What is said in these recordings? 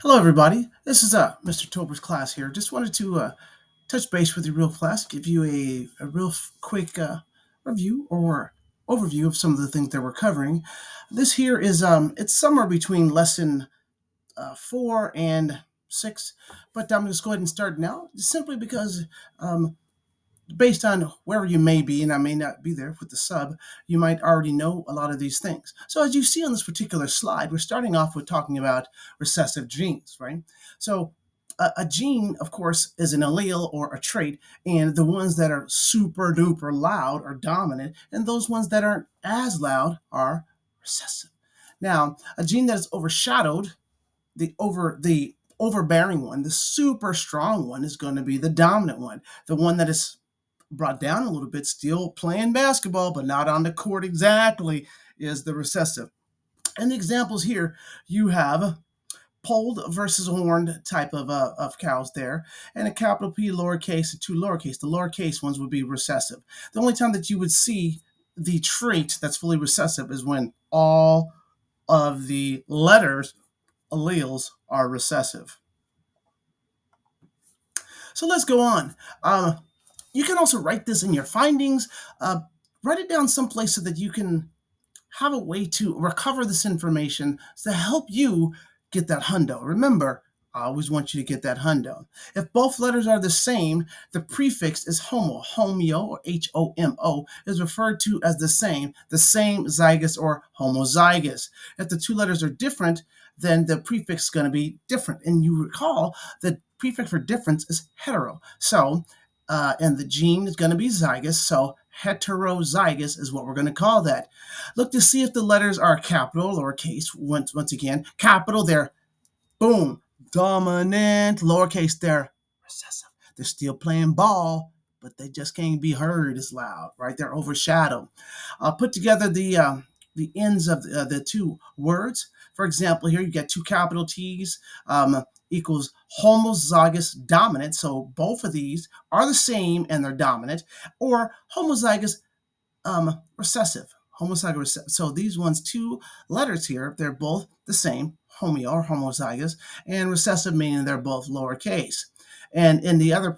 Hello, everybody. This is Mr. Tolbert's class here. Just wanted to touch base with you real fast, give you a real quick review or overview of some of the things that we're covering. This here is it's somewhere between lesson 4 and 6, but I'm just go ahead and start now, simply because um, based on wherever you may be, and I may not be there with the sub, you might already know a lot of these things. So as you see on this particular slide, we're starting off with talking about recessive genes, right? So a gene, of course, is an allele or a trait, and the ones that are super duper loud are dominant, and those ones that aren't as loud are recessive. Now, a gene that is overshadowed, the overbearing one, the super strong one, is going to be the dominant one. The one that is brought down a little bit, still playing basketball, but not on the court exactly, is the recessive. And the examples here, you have polled versus horned type of cows there, and a capital P lowercase and two lowercase. The lowercase ones would be recessive. The only time that you would see the trait that's fully recessive is when all of the letters, alleles, are recessive. So let's go on. You can also write this in your findings. Write it down someplace so that you can have a way to recover this information to help you get that hundo. Remember, I always want you to get that hundo. If both letters are the same, the prefix is homo. Homeo, or Homo, is referred to as the same zygous or homozygous. If the two letters are different, then the prefix is going to be different. And you recall the prefix for difference is hetero. So, and the gene is going to be zygous. So heterozygous is what we're going to call that. Look to see if the letters are capital or lowercase. Once again, capital, they're boom, dominant. Lowercase, they're recessive. They're still playing ball, but they just can't be heard as loud, right? They're overshadowed. Put together the ends of the two words. For example, here you get two capital T's equals homozygous dominant. So both of these are the same and they're dominant, or homozygous recessive. Homozygous recessive. So these ones, two letters here, they're both the same, homeo or homozygous, and recessive meaning they're both lowercase. And in the other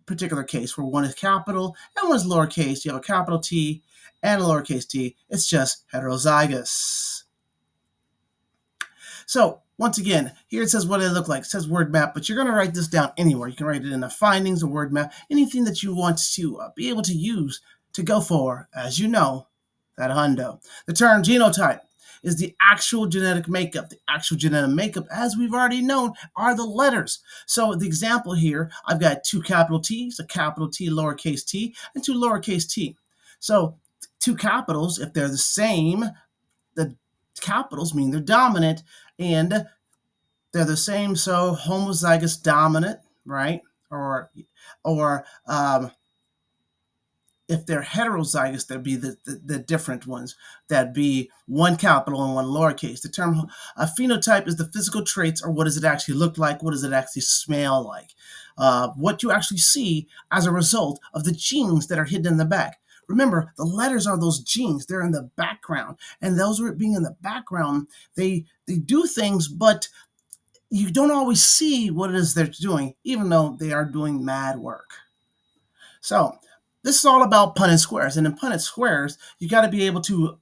particular case, where one is capital and one is lowercase, you have a capital T and a lowercase t, it's just heterozygous. So once again, here it says what it look like. It says word map, but you're going to write this down anywhere. You can write it in the findings, a word map, anything that you want to be able to use to go for, as you know, that hundo. The term genotype is the actual genetic makeup. The actual genetic makeup, as we've already known, are the letters. So the example here, I've got two capital T's, a capital T, lowercase t, and two lowercase t. So two capitals, if they're the same, the capitals mean they're dominant, and they're the same. So homozygous dominant, right? Or if they're heterozygous, that'd be the different ones. That'd be one capital and one lowercase. The term phenotype is the physical traits, or what does it actually look like? What does it actually smell like? What you actually see as a result of the genes that are hidden in the back. Remember, the letters are those genes. They're in the background. And those being in the background, they do things, but you don't always see what it is they're doing, even though they are doing mad work. So this is all about Punnett squares. And in Punnett squares, you got to be able to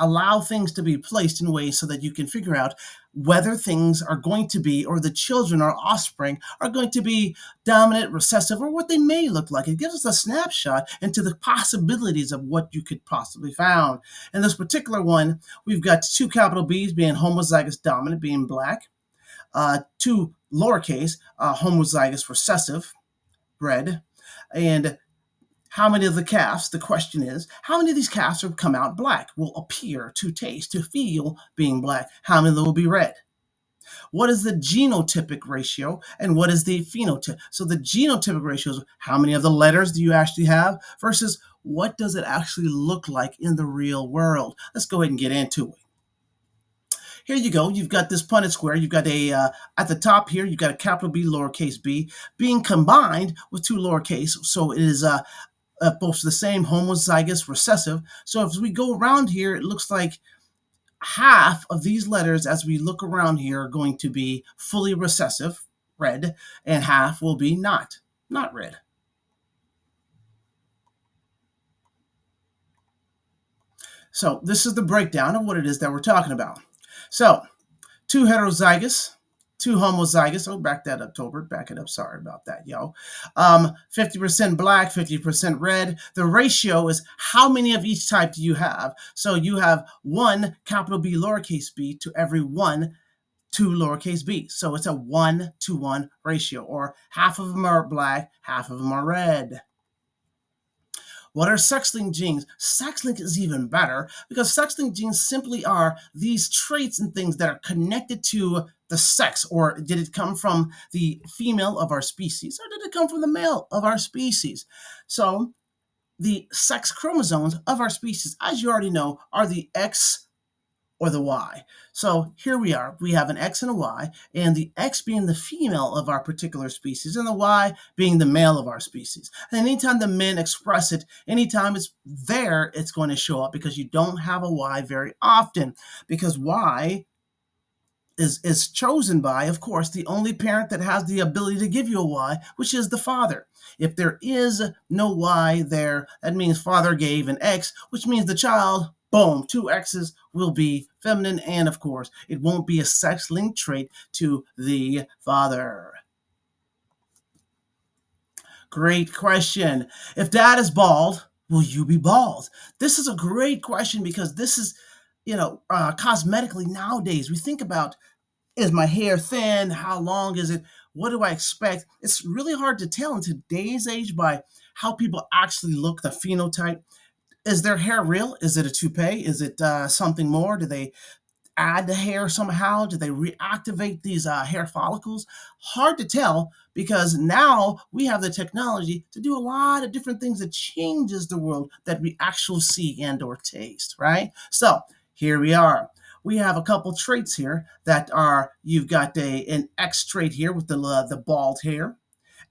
allow things to be placed in ways so that you can figure out whether things are going to be, or the children or offspring are going to be dominant, recessive, or what they may look like. It gives us a snapshot into the possibilities of what you could possibly found. In this particular one, we've got two capital B's being homozygous dominant, being black, two lowercase homozygous recessive, red, and how many of the calves, the question is, how many of these calves will come out black, will appear to taste, to feel being black? How many of them will be red? What is the genotypic ratio and what is the phenotype? So the genotypic ratio is how many of the letters do you actually have versus what does it actually look like in the real world? Let's go ahead and get into it. Here you go. You've got this Punnett square. You've got at the top here, you've got a capital B, lowercase b, being combined with two lowercase. So it is both the same, homozygous recessive. So if we go around here, it looks like half of these letters, as we look around here, are going to be fully recessive, red, and half will be not red. So this is the breakdown of what it is that we're talking about. So two heterozygous, two homozygous. Oh, back that up, Tolbert. Back it up. Sorry about that, yo. 50% black, 50% red. The ratio is how many of each type do you have? So you have one capital B lowercase b to every one two lowercase b. So it's a 1-to-1 ratio, or half of them are black, half of them are red. What are sex-linked genes? Sex-linked is even better because sex-linked genes simply are these traits and things that are connected to the sex, or did it come from the female of our species, or did it come from the male of our species? So the sex chromosomes of our species, as you already know, are the X or the Y. So here we are. We have an X and a Y, and the X being the female of our particular species, and the Y being the male of our species. And anytime the men express it, anytime it's there, it's going to show up, because you don't have a Y very often, because Y is chosen by, of course, the only parent that has the ability to give you a Y, which is the father. If there is no Y there, that means father gave an X, which means the child, boom, two X's will be feminine, and of course, it won't be a sex-linked trait to the father. Great question. If dad is bald, will you be bald? This is a great question, because this is, cosmetically nowadays, we think about, is my hair thin? How long is it? What do I expect? It's really hard to tell in today's age by how people actually look, the phenotype. Is their hair real? Is it a toupee? Is it something more? Do they add the hair somehow? Do they reactivate these hair follicles? Hard to tell, because now we have the technology to do a lot of different things that changes the world that we actually see and or taste, right? So here we are. We have a couple traits here that are, you've got an X trait here with the bald hair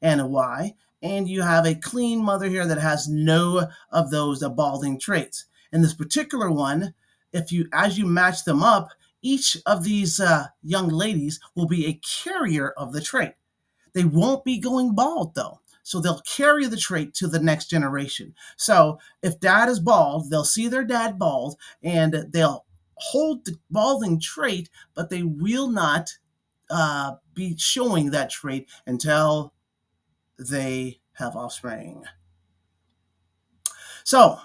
and a Y, and you have a clean mother here that has no of those balding traits. In this particular one, as you match them up, each of these young ladies will be a carrier of the trait. They won't be going bald, though. So they'll carry the trait to the next generation. So if dad is bald, they'll see their dad bald, and they'll hold the balding trait, but they will not be showing that trait until they have offspring. So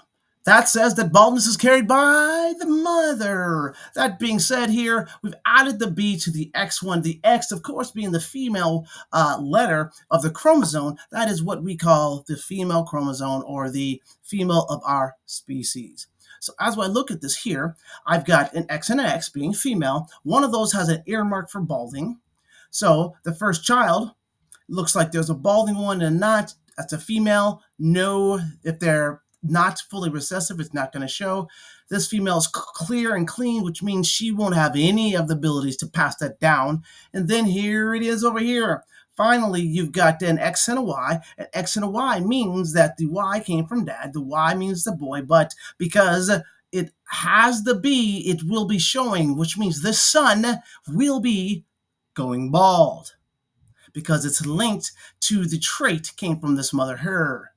that says that baldness is carried by the mother. That being said, here we've added the B to the X1, the X, of course, being the female letter of the chromosome. That is what we call the female chromosome, or the female of our species. So as I look at this here, I've got an X and an X being female. One of those has an earmark for balding. So the first child looks like there's a balding one and not. That's a female. No, if they're not fully recessive, it's not going to show. This female is clear and clean, which means she won't have any of the abilities to pass that down. And then here it is over here. Finally, you've got an X and a Y. An X and a Y means that the Y came from dad. The Y means the boy, but because it has the B, it will be showing, which means this son will be going bald, because it's linked to the trait came from this mother, her.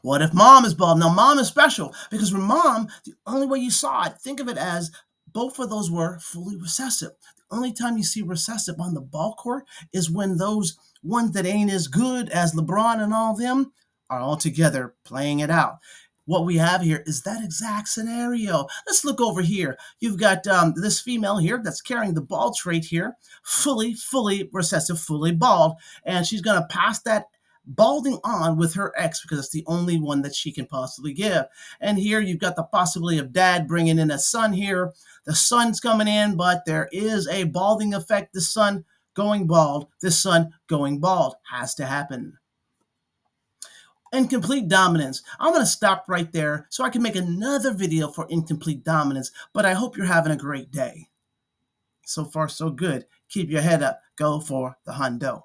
What if mom is bald? Now, mom is special, because with mom, the only way you saw it, think of it as both of those were fully recessive. The only time you see recessive on the ball court is when those ones that ain't as good as LeBron and all them are all together playing it out. What we have here is that exact scenario. Let's look over here. You've got this female here that's carrying the bald trait here, fully recessive, fully bald, and she's going to pass that balding on with her X, because it's the only one that she can possibly give. And here you've got the possibility of dad bringing in a son here. The son's coming in, but there is a balding effect. The son going bald, this son going bald. Has to happen. Incomplete dominance. I'm going to stop right there so I can make another video for incomplete dominance, but I hope you're having a great day. So far, so good. Keep your head up. Go for the hundo.